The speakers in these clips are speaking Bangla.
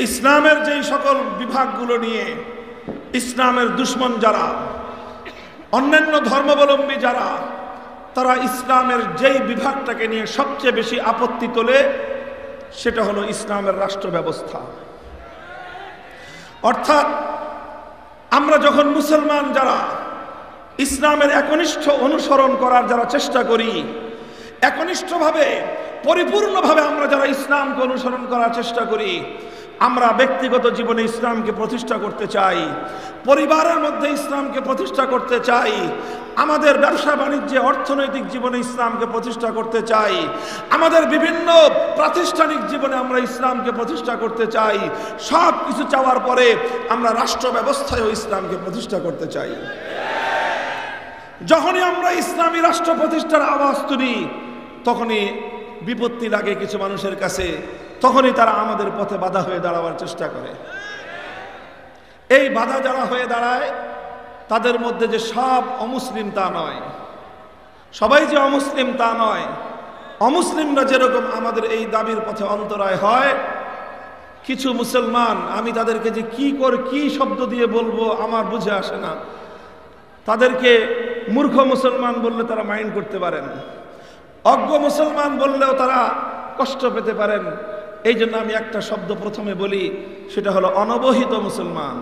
ইসলামের যেই সকল বিভাগগুলো নিয়ে ইসলামের দুশ্মন যারা, অন্যান্য ধর্মাবলম্বী যারা, তারা ইসলামের যেই বিভাগটাকে নিয়ে সবচেয়ে বেশি আপত্তি তোলে সেটা হলো ইসলামের রাষ্ট্র ব্যবস্থা। অর্থাৎ আমরা যখন মুসলমান যারা ইসলামের একনিষ্ঠ অনুসরণ করার যারা চেষ্টা করি, একনিষ্ঠভাবে পরিপূর্ণভাবে আমরা যারা ইসলামকে অনুসরণ করার চেষ্টা করি, আমরা ব্যক্তিগত জীবনে ইসলামকে প্রতিষ্ঠা করতে চাই, পরিবারের মধ্যে ইসলামকে প্রতিষ্ঠা করতে চাই, আমাদের ব্যবসা বাণিজ্যে অর্থনৈতিক জীবনে ইসলামকে প্রতিষ্ঠা করতে চাই, আমাদের বিভিন্ন প্রাতিষ্ঠানিক জীবনে আমরা ইসলামকে প্রতিষ্ঠা করতে চাই। সব কিছু চাওয়ার পরে আমরা রাষ্ট্র ব্যবস্থায়ও ইসলামকে প্রতিষ্ঠা করতে চাই। যখনই আমরা ইসলামী রাষ্ট্র প্রতিষ্ঠার আওয়াজ তুলি তখনই বিপত্তি লাগে কিছু মানুষের কাছে, তখনই তারা আমাদের পথে বাধা হয়ে দাঁড়াবার চেষ্টা করে। এই বাধা যারা হয়ে দাঁড়ায় তাদের মধ্যে যে সব অমুসলিম তা নয়, সবাই যে অমুসলিম তা নয়। অমুসলিমরা যেরকম আমাদের এই দাবির পথে অন্তরায় হয়, কিছু মুসলমান, আমি তাদেরকে যে কি শব্দ দিয়ে বলবো আমার বুঝে আসে না, তাদেরকে মূর্খ মুসলমান বললে তারা মাইন্ড করতে পারেন, অজ্ঞ মুসলমান বললেও তারা কষ্ট পেতে পারেন। এই জন্য আমি একটা শব্দ প্রথমে বলি, সেটা হলো অনবহিত মুসলমান।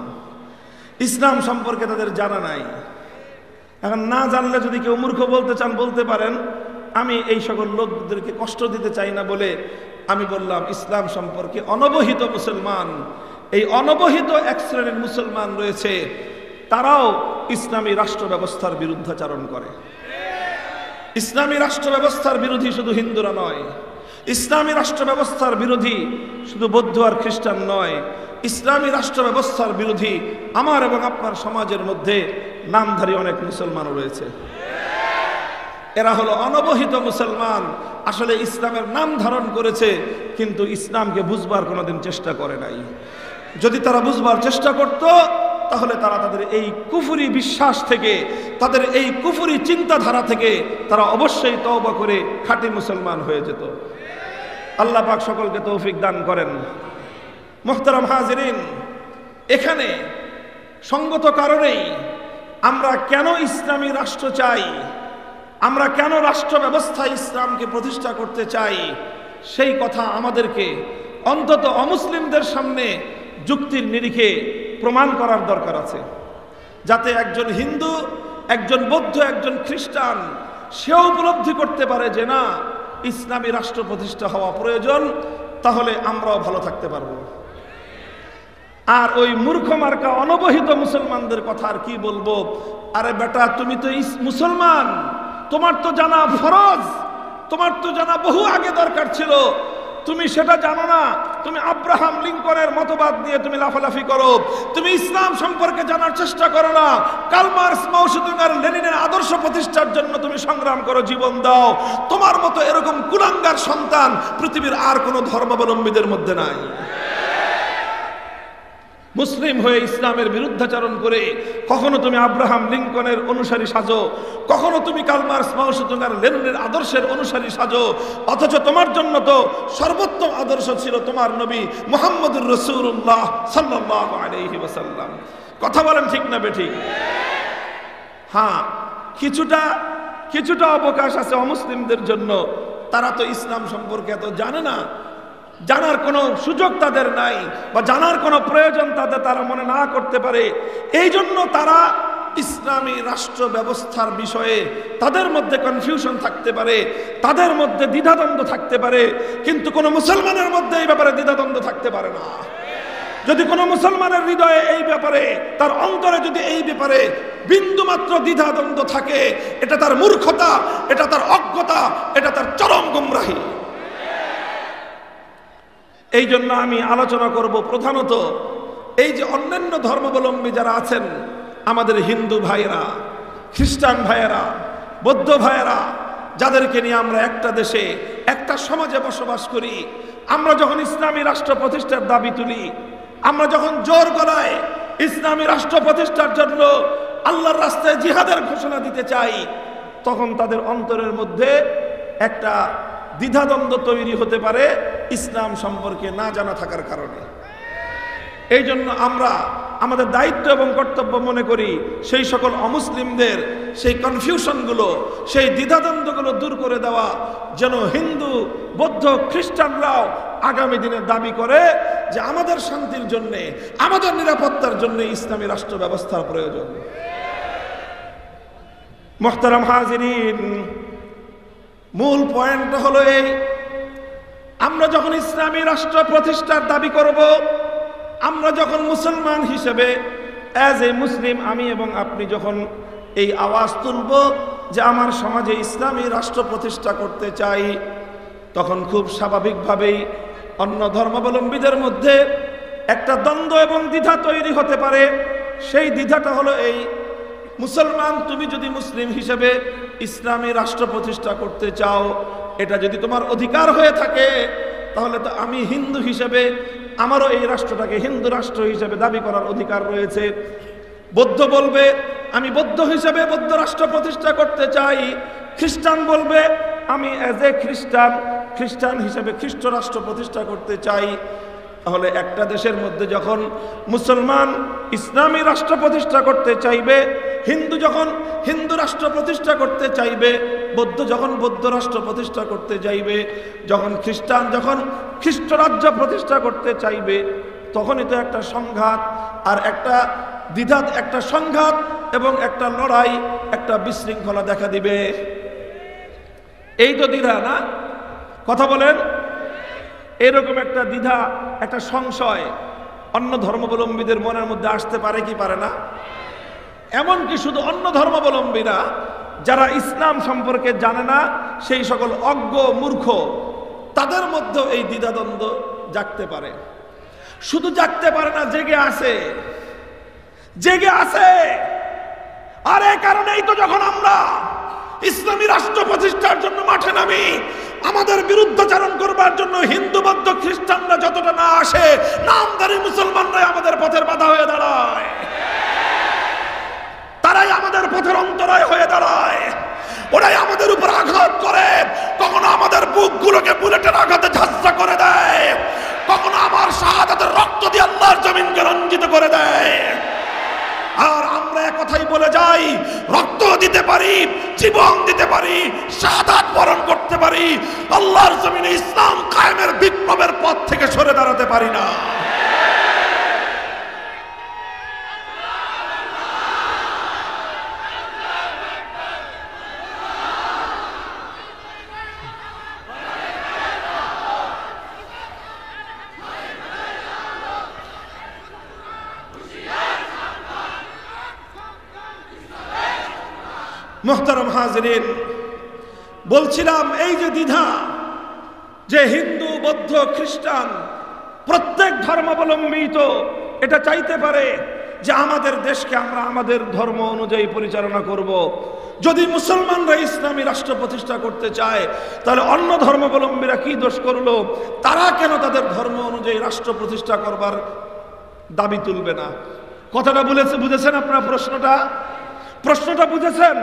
ইসলাম সম্পর্কে তাদের জানা নাই। এখন না জানলে যদি কেউ মূর্খ বলতে চান বলতে পারেন, আমি এই সকল লোকদেরকে কষ্ট দিতে চাই না বলে আমি বললাম ইসলাম সম্পর্কে অনবহিত মুসলমান। এই অনবহিত এক শ্রেণীর মুসলমান রয়েছে, তারাও ইসলামী রাষ্ট্র ব্যবস্থার বিরুদ্ধাচরণ করে। ইসলামী রাষ্ট্র ব্যবস্থার বিরোধী শুধু হিন্দুরা নয়, ইসলামী রাষ্ট্র ব্যবস্থার বিরোধী শুধু বৌদ্ধ আর খ্রিস্টান নয়, ইসলামী রাষ্ট্র ব্যবস্থার বিরোধী আমার এবং আপনার সমাজের মধ্যে নামধারী অনেক মুসলমানও রয়েছে। এরা হলো অনবহিত মুসলমান, আসলে ইসলামের নাম ধারণ করেছে কিন্তু ইসলামকে বুঝবার কোনোদিন চেষ্টা করে নাই। যদি তারা বুঝবার চেষ্টা করত তাহলে তারা তাদের এই কুফরি বিশ্বাস থেকে, তাদের এই কুফরি চিন্তাধারা থেকে তারা অবশ্যই তওবা করে খাঁটি মুসলমান হয়ে যেত। আল্লাহ পাক সকলকে তৌফিক দান করেন। মুহতারাম হাজিরিন, এখানে সঙ্গত কারণেই আমরা কেন ইসলামী রাষ্ট্র চাই, আমরা কেন রাষ্ট্র ব্যবস্থায় ইসলামকে প্রতিষ্ঠা করতে চাই, সেই কথা আমাদেরকে অন্তত অমুসলিমদের সামনে যুক্তির নিরিখে প্রমাণ করার দরকার আছে, যাতে একজন হিন্দু, একজন বৌদ্ধ, একজন খ্রিস্টান সেও উপলব্ধি করতে পারে যে না, ইসলামী রাষ্ট্র প্রতিষ্ঠা হওয়া প্রয়োজন, তাহলে আমরাও ভালো থাকতে পারবো। আর ওই মূর্খ মার্কা অনবহিত মুসলমানদের কথা আর কি বলবো? আরে বেটা, তুমি তো মুসলমান, তোমার তো জানা ফরজ, তোমার তো জানা বহু আগে দরকার ছিল, তুমি সেটা জানো না। তুমি আব্রাহাম লিঙ্কনের মতবাদ নিয়ে তুমি লাফালাফি করো, তুমি ইসলাম সম্পর্কে জানার চেষ্টা করো না। কার্ল মার্কস, মাও সেতুং আর লেনিনের আদর্শ প্রতিষ্ঠার জন্য তুমি সংগ্রাম করো, জীবন দাও। তোমার মতো এরকম কুলাঙ্গার সন্তান পৃথিবীর আর কোনো ধর্মাবলম্বীদের মধ্যে নাই। মুসলিম হয়ে ইসলামের বিরুদ্ধাচরণ করে কখনো তুমি আব্রাহাম লিঙ্কনের অনুসারী সাজো, কখনো তুমি কার্ল মার্কস, মাও সেতুং আর লেনিনের আদর্শের অনুসারী সাজো, অথচ তোমার জন্য তো সর্বোত্তম আদর্শ ছিল তোমার নবী মুহাম্মদুর রাসূলুল্লাহ সাল্লাল্লাহু আলাইহি ওয়াসাল্লাম। কথা বলেন ঠিক না বেঠিক? হ্যাঁ, কিছুটা অবকাশ আছে অমুসলিমদের জন্য। তারা তো ইসলাম সম্পর্কে এত জানে না, জানার কোনো সুযোগ তাদের নাই, বা জানার কোনো প্রয়োজন তারা মনে না করতে পারে। এই জন্য তারা ইসলামী রাষ্ট্র ব্যবস্থার বিষয়ে তাদের মধ্যে কনফিউশন থাকতে পারে, তাদের মধ্যে দ্বিধাদ্বন্দ্ব থাকতে পারে, কিন্তু কোনো মুসলমানের মধ্যে এই ব্যাপারে দ্বিধাদ্বন্দ্ব থাকতে পারে না। যদি কোনো মুসলমানের হৃদয়ে এই ব্যাপারে, তার অন্তরে যদি এই ব্যাপারে বিন্দুমাত্র দ্বিধাদ্বন্দ্ব থাকে, এটা তার মূর্খতা, এটা তার অজ্ঞতা, এটা তার চরম গুমরাহি। এই জন্য আমি আলোচনা করব প্রধানত এই যে অন্যান্য ধর্মাবলম্বী যারা আছেন, আমাদের হিন্দু ভাইয়েরা, খ্রিস্টান ভাইয়েরা, বৌদ্ধ ভাইয়েরা, যাদেরকে নিয়ে আমরা একটা দেশে, একটা সমাজে বসবাস করি। আমরা যখন ইসলামী রাষ্ট্র প্রতিষ্ঠার দাবি তুলি, আমরা যখন জোর গলায় ইসলামী রাষ্ট্র প্রতিষ্ঠার জন্য আল্লাহর রাস্তায় জিহাদের ঘোষণা দিতে চাই, তখন তাদের অন্তরের মধ্যে একটা দ্বিধাদ্বন্দ্ব তৈরি হতে পারে ইসলাম সম্পর্কে না জানা থাকার কারণে। এই জন্য আমরা আমাদের দায়িত্ব এবং কর্তব্য মনে করি সেই সকল অমুসলিমদের সেই কনফিউশনগুলো, সেই দ্বিধাদ্বন্দ্বগুলো দূর করে দেওয়া, যেন হিন্দু বৌদ্ধ খ্রিস্টানরাও আগামী দিনে দাবি করে যে আমাদের শান্তির জন্যে, আমাদের নিরাপত্তার জন্য ইসলামী রাষ্ট্র ব্যবস্থার প্রয়োজন। মুহতারাম হাজিরিন, মূল পয়েন্টটা হলো এই, আমরা যখন ইসলামী রাষ্ট্র প্রতিষ্ঠার দাবি করব, আমরা যখন মুসলমান হিসেবে অ্যাজ এ মুসলিম আমি এবং আপনি যখন এই আওয়াজ তুলব যে আমার সমাজে ইসলামী রাষ্ট্র প্রতিষ্ঠা করতে চাই, তখন খুব স্বাভাবিকভাবেই অন্য ধর্মাবলম্বীদের মধ্যে একটা দ্বন্দ্ব এবং দ্বিধা তৈরি হতে পারে। সেই দ্বিধাটা হলো এই, মুসলমান তুমি যদি মুসলিম হিসেবে ইসলামী রাষ্ট্র প্রতিষ্ঠা করতে চাও, এটা যদি তোমার অধিকার হয়ে থাকে, তাহলে তো আমি হিন্দু হিসেবে আমারও এই রাষ্ট্রটাকে হিন্দু রাষ্ট্র হিসেবে দাবি করার অধিকার রয়েছে। বৌদ্ধ বলবে আমি বৌদ্ধ হিসেবে বৌদ্ধ রাষ্ট্র প্রতিষ্ঠা করতে চাই, খ্রিস্টান বলবে আমি অ্যাজ এ খ্রিস্টান হিসেবে খ্রিস্ট রাষ্ট্র প্রতিষ্ঠা করতে চাই। তাহলে একটা দেশের মধ্যে যখন মুসলমান ইসলামী রাষ্ট্র প্রতিষ্ঠা করতে চাইবে, হিন্দু যখন হিন্দু রাষ্ট্র প্রতিষ্ঠা করতে চাইবে, বৌদ্ধ যখন বৌদ্ধ রাষ্ট্র প্রতিষ্ঠা করতে চাইবে, যখন খ্রিস্টান যখন খ্রিস্ট রাজ্য প্রতিষ্ঠা করতে চাইবে, তখনই তো একটা সংঘাত আর একটা দ্বিধা, একটা সংঘাত এবং একটা লড়াই, একটা বিশৃঙ্খলা দেখা দিবে। এই তো দ্বিধা না? কথা বলেন। এরকম একটা দ্বিধা, একটা সংশয় অন্য ধর্মাবলম্বীদের মনের মধ্যে আসতে পারে কি পারে না? এমনকি শুধু অন্য ধর্মাবলম্বীরা, যারা ইসলাম সম্পর্কে জানে না, সেই সকল অজ্ঞ মূর্খ, তাদের মধ্যেও এই দ্বিধাদ্বন্দ্ব জাগতে পারে। শুধু জাগতে পারে না, জেগে আছে। আর এই কারণেই তো যখন আমরা ইসলামী রাষ্ট্র প্রতিষ্ঠার জন্য মাঠে নামি, আমাদের বিরুদ্ধাচরণ করবার জন্য হিন্দু বৌদ্ধ খ্রিস্টানরা যতটা না আসে, নামধারী মুসলমানরাই আমাদের পথের বাধা হয়ে দাঁড়ায়, তারাই আমাদের পথের অন্তরায় হয়ে দাঁড়ায়, ওরাই আমাদের উপর আঘাত করে, কখনো আমাদের বুকগুলোকে বুলেটের আঘাতে ঝাঁঝরা করে দেয়, কখনো আমার শাহাদাতের রক্ত দিয়ে আল্লাহর জমিনকে রঞ্জিত করে দেয়। আর আমরা একথাই বলে যাই, রক্ত দিতে পারি, জীবন দিতে পারি, শাহাদাত বরণ করতে পারি, আল্লাহর জমিনে ইসলাম কায়েমের বিপ্লবের পথ থেকে সরে দাঁড়াতে পারি না। মুহতারাম হাজিরিন, বলছিলাম এই যে দ্বিধা, যে হিন্দু বৌদ্ধ খ্রিস্টান প্রত্যেক ধর্মাবলম্বী তো এটা চাইতে পারে যে আমাদের দেশকে আমরা আমাদের ধর্ম অনুযায়ী পরিচালনা করব। যদি মুসলমানরা ইসলামী রাষ্ট্র প্রতিষ্ঠা করতে চায়, তাহলে অন্য ধর্মাবলম্বীরা কি দোষ করলো? তারা কেন তাদের ধর্ম অনুযায়ী রাষ্ট্র প্রতিষ্ঠা করবার দাবি তুলবে না? কথাটা বুঝেছেন আপনারা? প্রশ্নটা বুঝেছেন?